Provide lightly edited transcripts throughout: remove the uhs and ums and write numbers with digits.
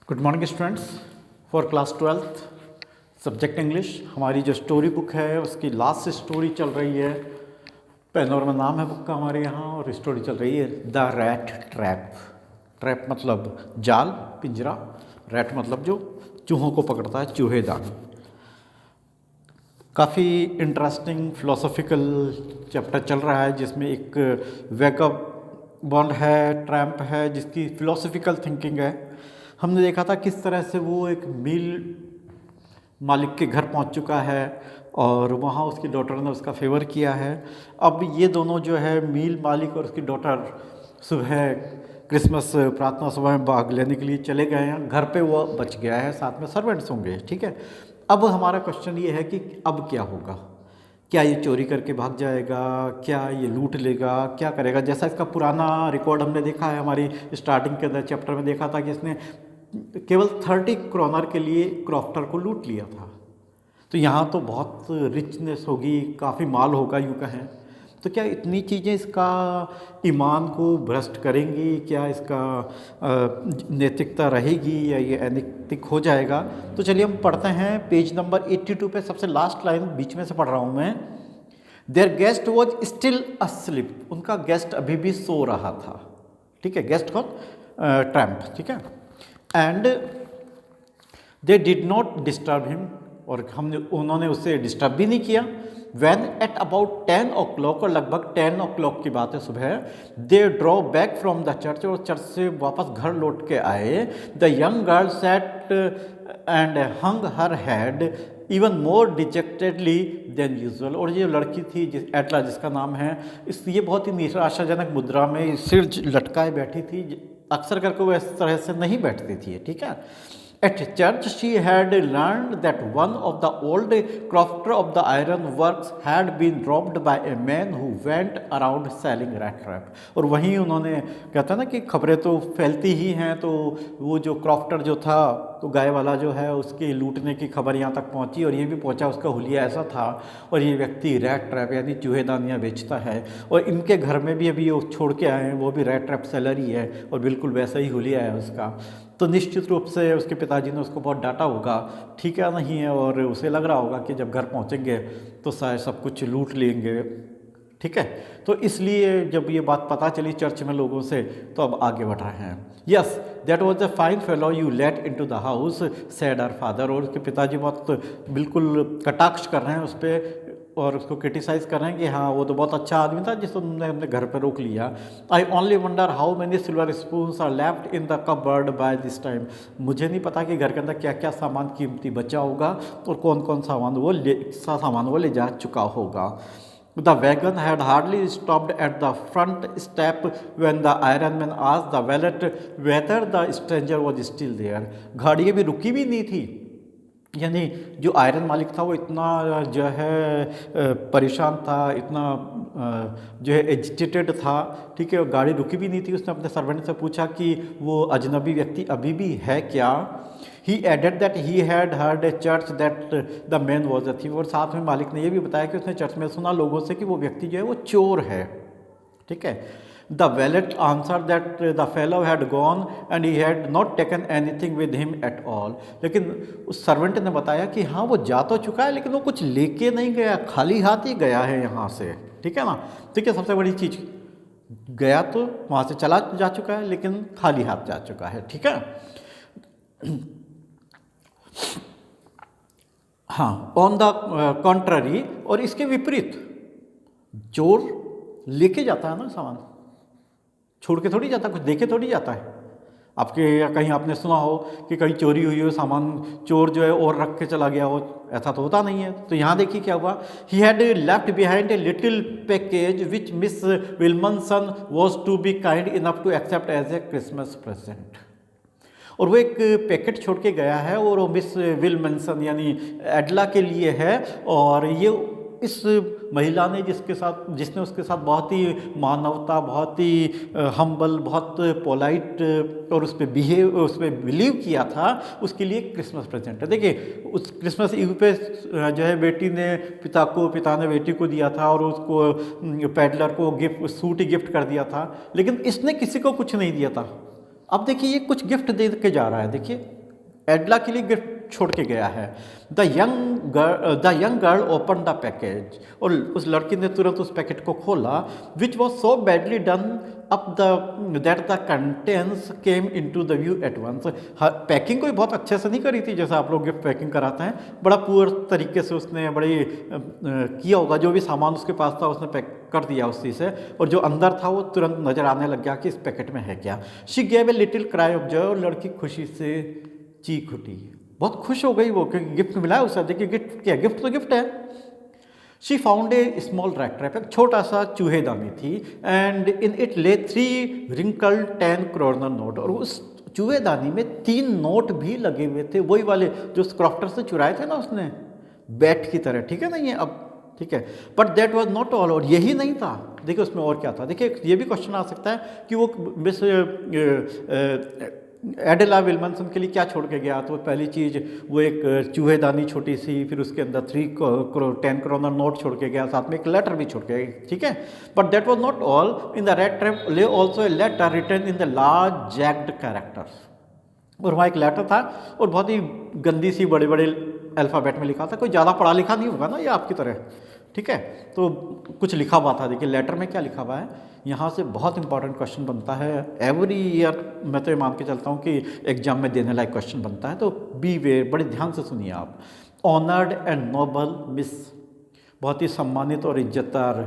Good morning students for class 12th subject English. हमारी जो story book है उसकी लास्ट स्टोरी चल रही है। पैनोरमा नाम है बुक का हमारे यहाँ, और स्टोरी चल रही है द रैट ट्रैप। ट्रैप मतलब जाल, पिंजरा। रैट मतलब जो चूहों को पकड़ता है, चूहेदानी। काफ़ी इंटरेस्टिंग फिलोसॉफिकल चैप्टर चल रहा है जिसमें एक वेकअप बॉन्ड है, ट्रैम्प है, जिसकी फिलोसॉफिकल थिंकिंग है। हमने देखा था किस तरह से वो एक मील मालिक के घर पहुंच चुका है और वहाँ उसकी डॉटर ने उसका फेवर किया है। अब ये दोनों जो है मील मालिक और उसकी डॉटर सुबह क्रिसमस प्रार्थना सभा में भाग लेने के लिए चले गए हैं। घर पे वो बच गया है, साथ में सर्वेंट्स होंगे। ठीक है, अब हमारा क्वेश्चन ये है कि अब क्या होगा। क्या ये चोरी करके भाग जाएगा, क्या ये लूट लेगा, क्या करेगा। जैसा इसका पुराना रिकॉर्ड हमने देखा है, हमारी स्टार्टिंग के अंदर चैप्टर में देखा था कि इसने केवल 30 क्रोनर के लिए क्रॉफ्टर को लूट लिया था। तो यहाँ तो बहुत रिचनेस होगी, काफ़ी माल होगा यूँ कहें। तो क्या इतनी चीज़ें इसका ईमान को भ्रष्ट करेंगी, क्या इसका नैतिकता रहेगी या ये अनैतिक हो जाएगा। तो चलिए हम पढ़ते हैं पेज नंबर 82 पे सबसे लास्ट लाइन बीच में से पढ़ रहा हूँ मैं। There guest was still asleep. उनका गेस्ट अभी भी सो रहा था। ठीक है, गेस्ट कौन? ट्रैम्प। ठीक है, and they did not disturb him, और उन्होंने उससे डिस्टर्ब भी नहीं किया। वैन एट अबाउट 10 o'clock, और लगभग 10 o'clock की बात है सुबह, they draw back from the church, और चर्च से वापस घर लौट के आए। The young girl sat and hung her head even more dejectedly than usual. और ये लड़की थी एटला, जिसका नाम है, ये बहुत ही निराशाजनक मुद्रा में सिर लटकाए बैठी थी। अक्सर करके वो इस तरह से नहीं बैठती थी। ठीक है, at church she had learned that one of the old crofter of the iron works had been robbed by a man who went around selling rat trap। और वहीं उन्होंने कहता है ना कि खबरें तो फैलती ही हैं, तो वो जो क्रॉफ्टर जो था, तो गाय वाला जो है, उसके लूटने की खबर यहाँ तक पहुँची, और ये भी पहुँचा उसका हुलिया ऐसा था। और ये व्यक्ति रैट ट्रैप यानी चूहेदानियाँ बेचता है, और इनके घर में भी अभी वो छोड़ के आए हैं, वो भी रैट ट्रैप सेलर ही है, और बिल्कुल वैसा ही हुलिया है उसका। तो निश्चित रूप से उसके पिताजी ने उसको बहुत डांटा होगा, ठीक है नहीं है, और उसे लग रहा होगा कि जब घर पहुंचेंगे तो शायद सब कुछ लूट लेंगे। ठीक है, तो इसलिए जब ये बात पता चली चर्च में लोगों से, तो अब आगे बढ़ रहे हैं। Yes that was a fine fellow you let in to the house said our father. और उसके पिताजी बहुत बिल्कुल कटाक्ष कर रहे हैं उस पर, और उसको क्रिटिसाइज कर रहे हैं कि हाँ वो तो बहुत अच्छा आदमी था जिसको तुमने अपने घर पर रोक लिया। I only wonder how many silver spoons are left in the cupboard by this time. मुझे नहीं पता कि घर के अंदर क्या क्या सामान कीमती बचा होगा और कौन कौन सामान वो ले जा चुका होगा। The wagon had hardly stopped at the front step when the iron man asked the valet whether the stranger was still there। गाड़ी अभी रुकी भी नहीं थी, यानी जो आयरन मालिक था वो इतना जो है परेशान था, इतना जो है एजिटेटेड था। ठीक है, गाड़ी रुकी भी नहीं थी। उसने अपने सर्वेंट से पूछा कि वो अजनबी व्यक्ति अभी भी है क्या। He added that he had heard a church that the man was a thief. और साथ में मालिक ने यह भी बताया कि उसने चर्च में सुना लोगों से कि वो व्यक्ति जो है वो चोर है। ठीक है, the wallet answer that the fellow had gone and he had not taken anything with him at all. लेकिन उस सर्वेंट ने बताया कि हाँ वो जा तो चुका है, लेकिन वो कुछ लेके नहीं गया, खाली हाथ ही गया है यहाँ से। ठीक है ना, ठीक है, सबसे बड़ी चीज़, गया तो वहाँ से चला जा चुका है, लेकिन खाली हाथ जा चुका है। ठीक है, हाँ, ऑन द कॉन्ट्ररी, और इसके विपरीत चोर लेके जाता है ना सामान, छोड़ के थोड़ी जाता, कुछ देके थोड़ी जाता है। आपके या कहीं आपने सुना हो कि कहीं चोरी हुई हो, सामान चोर जो है और रख के चला गया हो, ऐसा तो होता नहीं है। तो यहाँ देखिए क्या हुआ। He had left behind a little package which Miss Willmansson was to be kind enough to accept as a Christmas present. और वो एक पैकेट छोड़ के गया है, और वो मिस विल्मनसन यानी एडला के लिए है। और ये इस महिला ने जिसने उसके साथ बहुत ही मानवता, बहुत ही हम्बल, बहुत पोलाइट, और उस पर बिलीव किया था, उसके लिए क्रिसमस प्रेजेंट है। देखिए उस क्रिसमस ईव पे जो है पिता ने बेटी को दिया था, और उसको पैडलर को सूट ही गिफ्ट कर दिया था, लेकिन इसने किसी को कुछ नहीं दिया था। अब देखिए ये कुछ गिफ्ट दे के जा रहा है। देखिए एडला के लिए गिफ्ट छोड़ के गया है। The young girl open the package, और उस लड़की ने तुरंत उस पैकेट को खोला, which was so badly done up that the contents came into the view at once. Packing कोई बहुत अच्छे से नहीं करी थी, जैसे आप लोग गिफ्ट पैकिंग कराते हैं, बड़ा पुअर तरीके से उसने बड़ी किया होगा, जो भी सामान उसके पास था उसने पैक कर दिया उसी से, और जो अंदर था वो तुरंत नजर आने लग गया कि इस पैकेट में है क्या। She gave a little cry of Joy, और लड़की खुशी से चीख उठी, बहुत खुश हो गई वो, क्योंकि गिफ्ट मिला है उसे। देखिए गिफ्ट क्या, गिफ्ट तो गिफ्ट है। She found a small rat trap, एक छोटा सा चूहेदानी थी, एंड इन इट ले 3 रिंकल्ड 10 क्रोनर नोट, और उस चूहेदानी में 3 नोट भी लगे हुए थे, वही वाले जो क्रॉफ्टर से चुराए थे ना उसने, बैट की तरह, ठीक है ना ये अब, ठीक है। But that was not all, और यही नहीं था, देखिए उसमें और क्या था। देखिए ये भी क्वेश्चन आ सकता है कि वो मिस एडेला विल्मनसन के लिए क्या छोड़ के गया। तो पहली चीज़ वो एक चूहेदानी छोटी सी, फिर उसके अंदर 10 क्रोनर नोट छोड़ के गया, साथ में एक लेटर भी छोड़ के गया, ठीक है। But that was not all, in the rattrap lay also a letter written in the large jagged characters, और वहाँ एक लेटर था और बहुत ही गंदी सी बड़े बड़े अल्फ़ाबेट में लिखा था। कोई ज़्यादा पढ़ा लिखा नहीं होगा ना ये आपकी तरह, ठीक है। तो कुछ लिखा हुआ था, देखिए लेटर में क्या लिखा हुआ है। यहाँ से बहुत इंपॉर्टेंट क्वेश्चन बनता है एवरी ईयर, मैं तो ये मान के चलता हूँ कि एग्जाम में देने लायक क्वेश्चन बनता है, तो बी वे, बड़े ध्यान से सुनिए आप। ऑनर्ड एंड नोबल मिस, बहुत ही सम्मानित और इज्जतदार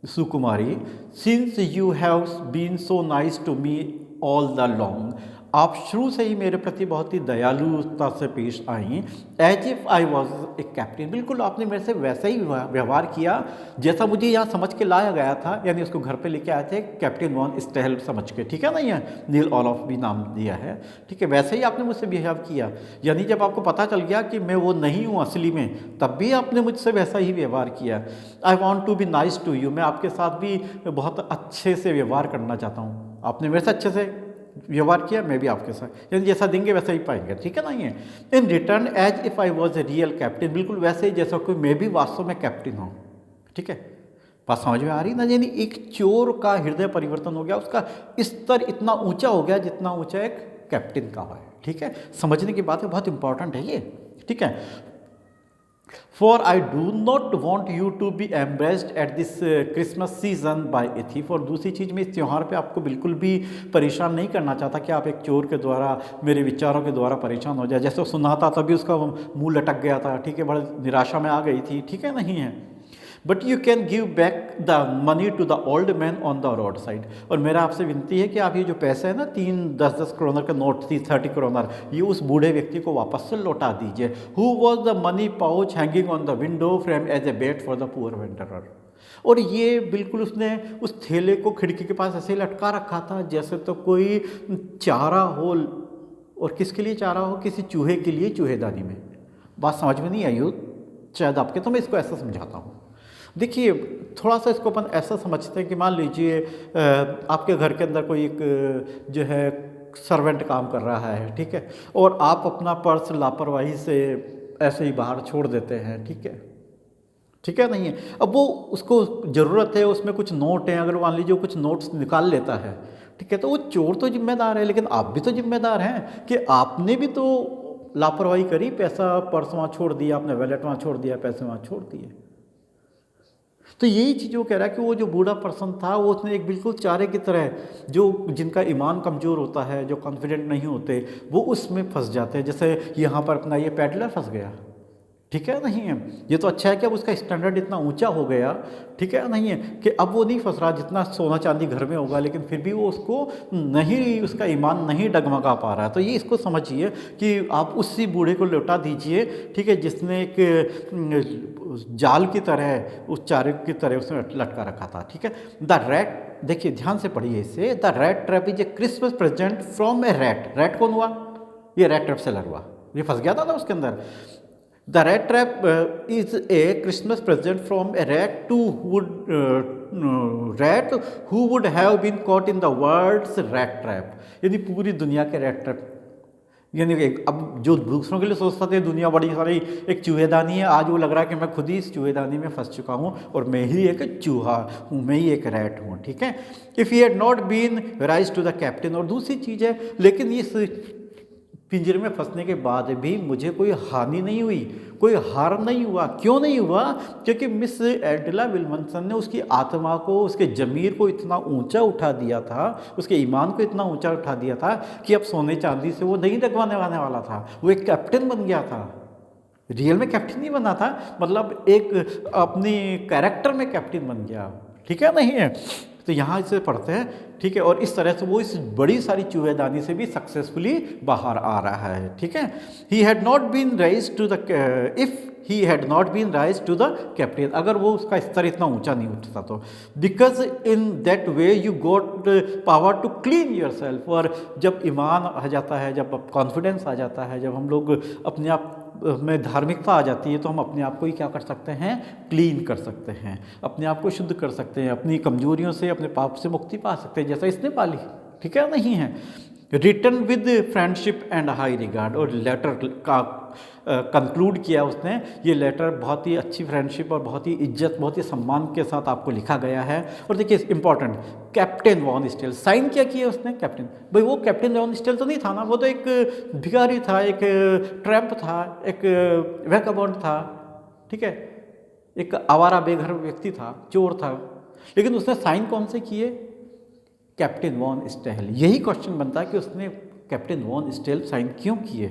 सुकुमारी, since you have been so nice to me all the long, आप शुरू से ही मेरे प्रति बहुत ही दयालुता से पेश आई। As if I was a captain, बिल्कुल आपने मेरे से वैसा ही व्यवहार किया जैसा मुझे यहाँ समझ के लाया गया था, यानी उसको घर पे लेके आए थे कैप्टन वॉन स्टेल समझ के, ठीक है ना, ये नील ऑलॉफ भी नाम दिया है, ठीक है। वैसे ही आपने मुझसे बिहेव किया, यानी जब आपको पता चल गया कि मैं वो नहीं हूँ असली में, तब भी आपने मुझसे वैसा ही व्यवहार किया। I want to be nice to you, मैं आपके साथ भी बहुत अच्छे से व्यवहार करना चाहता हूँ। आपने मेरे से अच्छे से व्यवहार किया, मैं भी आपके साथ, यानी जैसा देंगे वैसा ही पाएंगे, ठीक है ना। ये in return as if I was a real captain, बिल्कुल वैसे ही जैसा कोई मैं भी वास्तव में कैप्टन हूँ, ठीक है। बात समझ में आ रही ना, यानी एक चोर का हृदय परिवर्तन हो गया, उसका स्तर इतना ऊंचा हो गया जितना ऊंचा एक कैप्टन का है, ठीक है। समझने की बात है, बहुत इंपॉर्टेंट है ये, ठीक है। For I do not want you to be embarrassed at this Christmas season by a thief, और दूसरी चीज़ में इस त्यौहार पे आपको बिल्कुल भी परेशान नहीं करना चाहता कि आप एक चोर के द्वारा, मेरे विचारों के द्वारा परेशान हो जाए। जैसे वो सुना था तभी उसका मुंह लटक गया था, ठीक है, बड़ी निराशा में आ गई थी, ठीक है, नहीं है। But you can give back the money to the old man on the road side, और मेरा आपसे विनती है कि आप ये जो पैसे है ना, 10-10 क्रोनर का नोट थी, 30 क्रोनर, ये उस बूढ़े व्यक्ति को वापस से लौटा दीजिए। Who was the money pouch hanging on the window frame as a bait for the poor wanderer, और ये बिल्कुल उसने उस थैले को खिड़की के पास ऐसे लटका रखा था जैसे तो कोई चारा हो, और किसके लिए चारा हो, किसी चूहे के लिए चूहेदानी में। बात समझ में नहीं आई हो शायद आपके, तो मैं इसको ऐसा समझाता हूँ। देखिए थोड़ा सा इसको अपन ऐसा समझते हैं कि मान लीजिए आपके घर के अंदर कोई एक जो है सर्वेंट काम कर रहा है, ठीक है, और आप अपना पर्स लापरवाही से ऐसे ही बाहर छोड़ देते हैं, ठीक है, ठीक है, नहीं है। अब वो उसको ज़रूरत है, उसमें कुछ नोट हैं, अगर मान लीजिए कुछ नोट्स निकाल लेता है, ठीक है, तो वो चोर तो जिम्मेदार है, लेकिन आप भी तो जिम्मेदार हैं कि आपने भी तो लापरवाही करी, पैसा पर्स वहाँ छोड़ दिया, अपने वैलेट वहाँ छोड़ दिया, पैसे वहाँ छोड़ दिए। तो यही चीज़ वो कह रहा है कि वो जो बूढ़ा पर्सन था वो उसने एक बिल्कुल चारे की तरह, जो जिनका ईमान कमज़ोर होता है, जो कॉन्फिडेंट नहीं होते, वो उसमें फंस जाते हैं। जैसे यहाँ पर अपना ये पैडलर फंस गया, ठीक है, नहीं है। ये तो अच्छा है कि अब उसका स्टैंडर्ड इतना ऊंचा हो गया, ठीक है, नहीं है, कि अब वो नहीं फंस रहा जितना सोना चांदी घर में होगा, लेकिन फिर भी वो उसको नहीं, उसका ईमान नहीं डगमगा पा रहा है। तो ये इसको समझिए कि आप उसी बूढ़े को लौटा दीजिए, ठीक है, जिसने एक जाल की तरह, उस चारे की तरह उसने लटका रखा था, ठीक है। द रैट, देखिए ध्यान से पढ़िए इसे, the rat trap is a Christmas present from A rat. Rat कौन हुआ? ये रैट ट्रैप सेलर हुआ, ये फंस गया था ना उसके अंदर। The rat trap is a Christmas present from a rat who would have been caught in the world's rat trap, यानी पूरी दुनिया के रैट ट्रैप, यानी अब जो दूसरों के लिए सोचता था दुनिया बड़ी सारी एक चूहेदानी है, आज वो लग रहा है कि मैं खुद ही इस चूहेदानी में फंस चुका हूँ और मैं ही एक चूहा हूँ, मैं ही एक रैट हूँ, ठीक है। If he had not been raise to the captain, और दूसरी चीज़ है, लेकिन इस पिंजरे में फंसने के बाद भी मुझे कोई हानि नहीं हुई, कोई हार्म नहीं हुआ। क्यों नहीं हुआ? क्योंकि मिस एडला विल्मनसन ने उसकी आत्मा को, उसके ज़मीर को इतना ऊंचा उठा दिया था, उसके ईमान को इतना ऊंचा उठा दिया था कि अब सोने चांदी से वो नहीं लगवाने वाला था। वो एक कैप्टन बन गया था। रियल में कैप्टन नहीं बना था, मतलब एक अपनी कैरेक्टर में कैप्टन बन गया। ठीक है, नहीं है? तो यहाँ इसे पढ़ते हैं, ठीक है। और इस तरह से वो इस बड़ी सारी चूहेदानी से भी सक्सेसफुली बाहर आ रहा है। ठीक है। He had not been raise to the if he had not been raise to the captain, अगर वो उसका स्तर इतना ऊंचा नहीं उठता तो, because in that way you got power to clean yourself. और जब ईमान आ जाता है, जब कॉन्फिडेंस आ जाता है, जब हम लोग अपने आप में धार्मिकता आ जाती है, तो हम अपने आप को ही क्या कर सकते हैं? क्लीन कर सकते हैं, अपने आप को शुद्ध कर सकते हैं, अपनी कमजोरियों से, अपने पाप से मुक्ति पा सकते हैं, जैसा इसने पाली। ठीक है, नहीं है? Return with friendship and high regard, और लेटर का कंक्लूड किया उसने। ये लेटर बहुत ही अच्छी फ्रेंडशिप और बहुत ही इज्जत, बहुत ही सम्मान के साथ आपको लिखा गया है। और देखिए important, captain von Stahle, sign क्या किया उसने? कैप्टन। भाई वो कैप्टन वॉन स्टेल तो नहीं था ना, वो तो एक भिखारी था, एक ट्रैम्प था, एक वैगाबॉन्ड था। ठीक है, एक आवारा बेघर व्यक्ति था, चोर था, लेकिन उसने साइन कौन से किए? Captain von Stahle. यही क्वेश्चन बनता है कि उसने कैप्टन वॉन स्टेल साइन क्यों किए?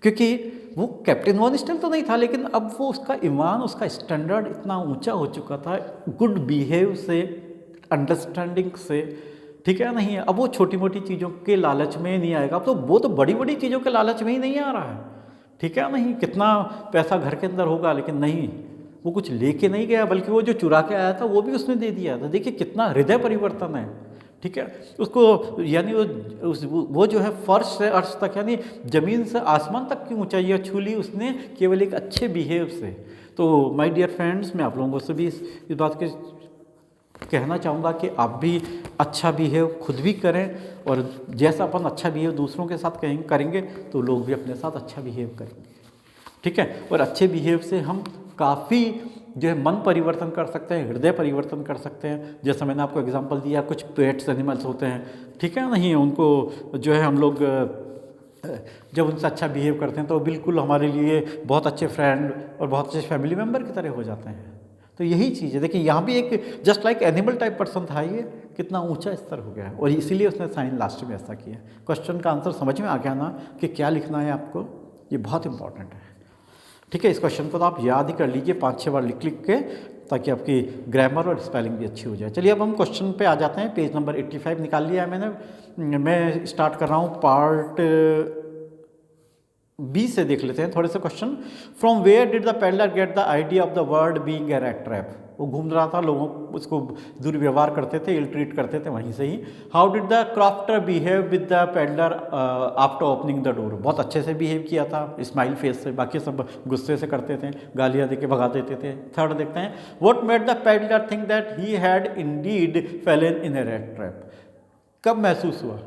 क्योंकि वो कैप्टन वॉन स्टेल तो नहीं था, लेकिन अब वो उसका ईमान, उसका स्टैंडर्ड इतना ऊंचा हो चुका था, गुड बिहेव से, अंडरस्टैंडिंग से। ठीक है, नहीं है? अब वो छोटी मोटी चीज़ों के लालच में नहीं आएगा, तो वो तो बड़ी बड़ी चीज़ों के लालच में ही नहीं आ रहा है। ठीक है, नहीं? कितना पैसा घर के अंदर होगा, लेकिन नहीं, वो कुछ लेके नहीं गया, बल्कि वो जो चुरा के आया था वो भी उसने दे दिया था। देखिए कितना हृदय परिवर्तन है। ठीक है, उसको यानी वो जो है फर्श से अर्श तक, यानी ज़मीन से आसमान तक की ऊंचाइयाँ छू ली उसने, केवल एक अच्छे बिहेव से। तो माय डियर फ्रेंड्स, मैं आप लोगों से भी इस बात के कहना चाहूँगा कि आप भी अच्छा बिहेव खुद भी करें, और जैसा अपन अच्छा बिहेव दूसरों के साथ करेंगे तो लोग भी अपने साथ अच्छा बिहेव करेंगे। ठीक है, और अच्छे बिहेव से हम काफ़ी जो है मन परिवर्तन कर सकते हैं, हृदय परिवर्तन कर सकते हैं। जैसा मैंने आपको एग्जांपल दिया, कुछ पेट्स एनिमल्स होते हैं, ठीक है, नहीं, उनको जो है हम लोग जब उनसे अच्छा बिहेव करते हैं तो बिल्कुल हमारे लिए बहुत अच्छे फ्रेंड और बहुत अच्छे फैमिली मेम्बर की तरह हो जाते हैं। तो यही चीज़ है। देखिए यहाँ भी एक just like animal type person था, ये कितना ऊंचा स्तर हो गया है, और इसीलिए उसने साइन लास्ट में ऐसा किया। क्वेश्चन का आंसर समझ में आ गया ना कि क्या लिखना है आपको? ये बहुत इंपॉर्टेंट है। ठीक है, इस क्वेश्चन को तो आप याद ही कर लीजिए 5-6 बार लिख के, ताकि आपकी ग्रामर और स्पेलिंग भी अच्छी हो जाए। चलिए अब हम क्वेश्चन पे आ जाते हैं। पेज नंबर 85 निकाल लिया है मैंने। मैं स्टार्ट कर रहा हूँ पार्ट बी से। देख लेते हैं थोड़े से question. From where did the peddler get the idea of the world being a rat trap? वो घूम रहा था, लोगों उसको दुर्व्यवहार करते थे, इल ट्रीट करते थे, वहीं से ही। How did the crofter behave with the peddler after opening the door? बहुत अच्छे से बिहेव किया था, स्माइल फेस से, बाकी सब गुस्से से करते थे, गालियाँ दे के भगा देते थे। थर्ड देखते हैं, what made the peddler think that he had Indeed fallen in A rat trap? कब महसूस हुआ?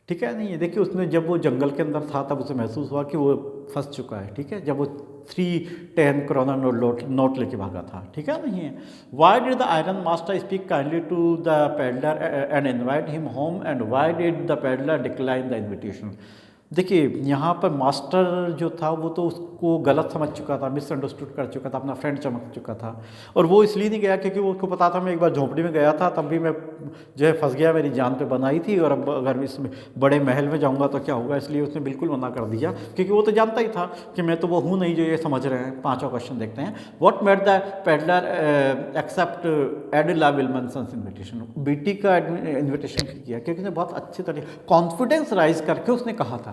ठीक है, नहीं है? देखिए उसने जब वो जंगल के अंदर था तब उसे महसूस हुआ कि वो फंस चुका है। ठीक है, जब वो 310 करोना नोट लेके भागा था। ठीक है, नहीं है? Why did the iron master speak kindly to the peddler and invite him home, and why did the peddler decline the invitation? देखिए यहाँ पर मास्टर जो था वो तो उसको गलत समझ चुका था, मिसअंडरस्टूड कर चुका था, अपना फ्रेंड चमक चुका था। और वो इसलिए नहीं गया क्योंकि वो उसको पता था मैं एक बार झोंपड़ी में गया था, तब भी मैं जो है फंस गया, मेरी जान पे बनाई थी, और अब अगर इसमें बड़े महल में जाऊंगा तो क्या होगा, इसलिए उसने बिल्कुल मना कर दिया, क्योंकि वो तो जानता ही था कि मैं तो वो हूँ नहीं जो ये समझ रहे हैं। पाँचवा क्वेश्चन देखते हैं। What made the peddler accept Edla Willmansson's invitation? बीटी का इन्विटेशन किया क्योंकि उसने बहुत अच्छी तरह कॉन्फिडेंस राइज करके उसने कहा था।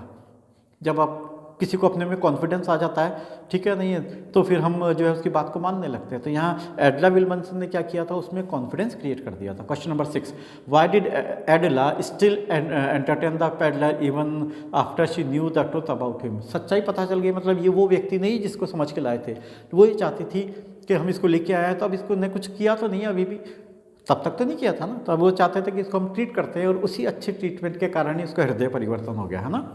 जब आप किसी को अपने में कॉन्फिडेंस आ जाता है, ठीक है, नहीं है, तो फिर हम जो है उसकी बात को मानने लगते हैं। तो यहाँ एडला विल्मनसन ने क्या किया था, उसमें कॉन्फिडेंस क्रिएट कर दिया था। Question number 6, why did एडला still entertain the peddler even after she knew the truth about him? सच्चाई पता चल गई, मतलब ये वो व्यक्ति नहीं जिसको समझ के लाए थे। वो ये चाहती थी कि हम इसको लेके आए हैं, तो अब इसको ने कुछ किया तो नहीं अभी भी, तब तक तो नहीं किया था ना, तो अब वो चाहते थे कि इसको हम ट्रीट करते हैं, और उसी अच्छे ट्रीटमेंट के कारण ही उसका हृदय परिवर्तन हो गया, है ना।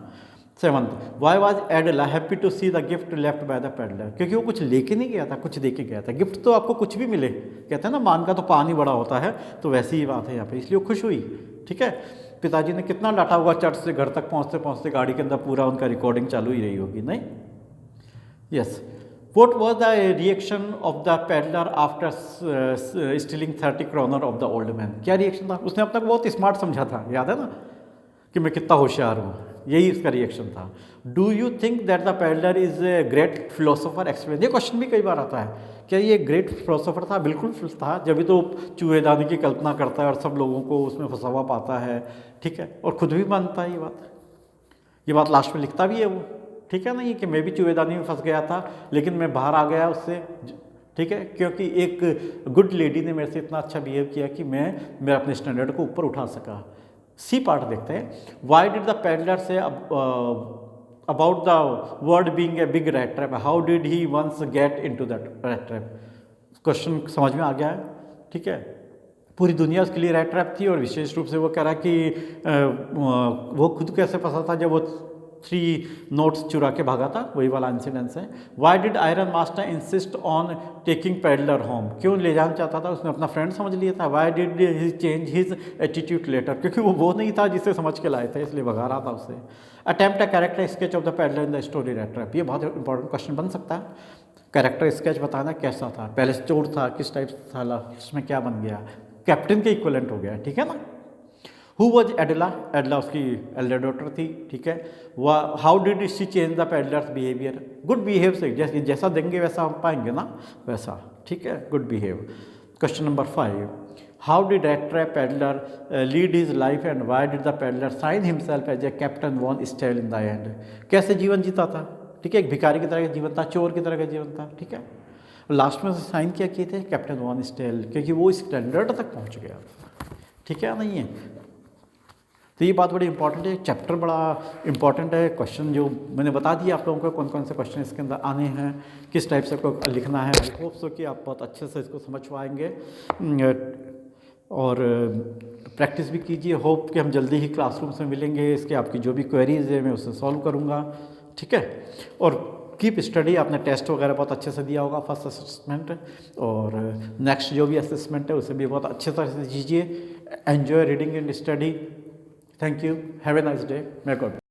7th, why was Edla happy to see the gift left by the peddler? क्योंकि वो कुछ लेके नहीं गया था, कुछ दे के गया था। गिफ्ट तो आपको कुछ भी मिले, कहते हैं ना मान का तो पानी बड़ा होता है, तो वैसी ही बात है यहाँ पे, इसलिए वो खुश हुई। ठीक है, पिताजी ने कितना डांटा होगा, चर्च से घर तक पहुंचते पहुंचते गाड़ी के अंदर पूरा उनका रिकॉर्डिंग चालू ही रही होगी, नहीं? Yes. What was the reaction of the peddler after stealing 30 kroner of the old man? क्या रिएक्शन था? उसने अपने को बहुत स्मार्ट समझा था, याद है ना, कि मैं कितना होशियार हूँ, यही उसका रिएक्शन था। Do you think that the peddler is a great philosopher explain? ये क्वेश्चन भी कई बार आता है, क्या ये ग्रेट फिलोसोफर था? बिल्कुल था, जब भी तो चूहेदानी की कल्पना करता है और सब लोगों को उसमें फंसावा पाता है, ठीक है, और खुद भी मानता है ये बात लास्ट में लिखता भी है वो, ठीक है ना, ये कि मैं भी चूहेदानी में फंस गया था लेकिन मैं बाहर आ गया उससे, ठीक है, क्योंकि एक गुड लेडी ने मेरे से इतना अच्छा बिहेव किया कि मैं अपने स्टैंडर्ड को ऊपर उठा सका। सी पार्ट देखते हैं। Why did the peddler say about the world being a big rat trap? How did he once get into that rat trap? Question समझ में आ गया है, ठीक है। पूरी दुनिया उसके लिए रैट ट्रैप थी और विशेष रूप से वो कह रहा कि वो खुद कैसे फंसा था जब वो 3 नोट्स चुरा के भागा था, वही वाला इंसिडेंस है। Why did iron master insist on taking peddler home? क्यों ले जाना चाहता था? उसने अपना फ्रेंड समझ लिया था। Why did he change his attitude later? क्योंकि वो नहीं था जिसे समझ के लाए थे, इसलिए भगा रहा था उससे। Attempt a character sketch of the peddler in the story rat trap? ये बहुत इंपॉर्टेंट क्वेश्चन बन सकता है। कैरेक्टर स्केच बताना कैसा था, पहले चोर था, किस टाइप से था, उसमें क्या बन गया, कैप्टन के इक्वलेंट हो गया, ठीक है ना। Who was एडला? एडला उसकी एल्डर डॉटर थी, ठीक है। वह how did she change the peddlers behaviour? Good behave से, जैसा देंगे वैसा हम पाएंगे ना, वैसा, ठीक है, good behave. Question number 5, how did rat trap peddler lead his life and why did the peddler sign himself as a captain von Stahle in the end? कैसे जीवन जीता था, ठीक है, एक भिखारी की तरह का जीवन था, चोर की तरह का जीवन था, ठीक है। लास्ट में साइन क्या किए थे? कैप्टन वॉन स्टाइल, क्योंकि वो स्टैंडर्ड तक पहुँच गया, ठीक है, नहीं है। तो ये बात बड़ी इंपॉर्टेंट है, चैप्टर बड़ा इंपॉर्टेंट है। क्वेश्चन जो मैंने बता दिया आप लोगों को कौन कौन से क्वेश्चन इसके अंदर आने हैं, किस टाइप से आपको लिखना है। आई होप सो कि आप बहुत अच्छे से इसको समझ पाएंगे और प्रैक्टिस भी कीजिए। होप कि हम जल्दी ही क्लासरूम से मिलेंगे, इसके आपकी जो भी क्वेरीज है मैं उसे सॉल्व करूँगा, ठीक है। और कीप स्टडी, आपने टेस्ट वगैरह बहुत अच्छे से दिया होगा, फर्स्ट असेसमेंट, और नेक्स्ट जो भी असेसमेंट है उसे भी बहुत अच्छे तरह से दीजिए। Enjoy reading and study. Thank you. Have a nice day. May God bless.